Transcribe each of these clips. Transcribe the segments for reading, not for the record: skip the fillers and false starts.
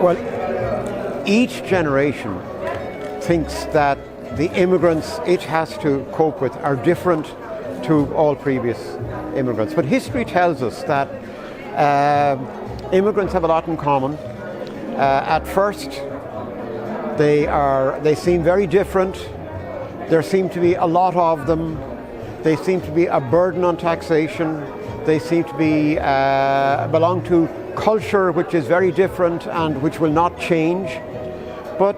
Well, each generation thinks that the immigrants it has to cope with are different to all previous immigrants. But history tells us that immigrants have a lot in common. At first, they seem very different. There seem to be a lot of them. They seem to be a burden on taxation. They seem to be belong to culture which is very different and which will not change. But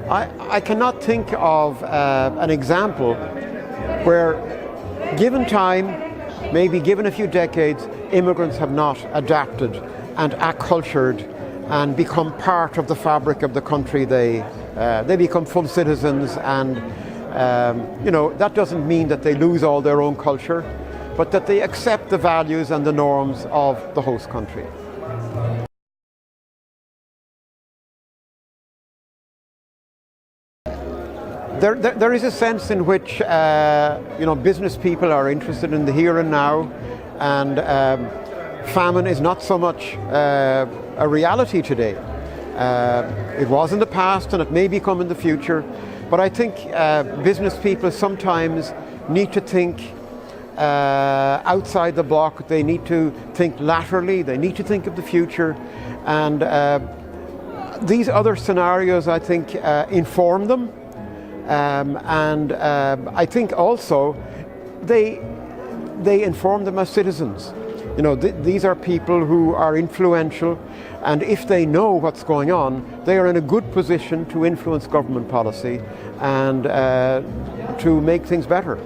I cannot think of an example where, given time, maybe given a few decades, immigrants have not adapted and accultured and become part of the fabric of the country. They become full citizens, and that doesn't mean that they lose all their own culture, but that they accept the values and the norms of the host country. There is a sense in which business people are interested in the here and now, and famine is not so much a reality today. It was in the past, and it may become in the future. But I think business people sometimes need to think outside the block. They need to think laterally. They need to think of the future, and these other scenarios, I think, inform them. And I think also they inform them as citizens. These are people who are influential, and if they know what's going on, they are in a good position to influence government policy and to make things better.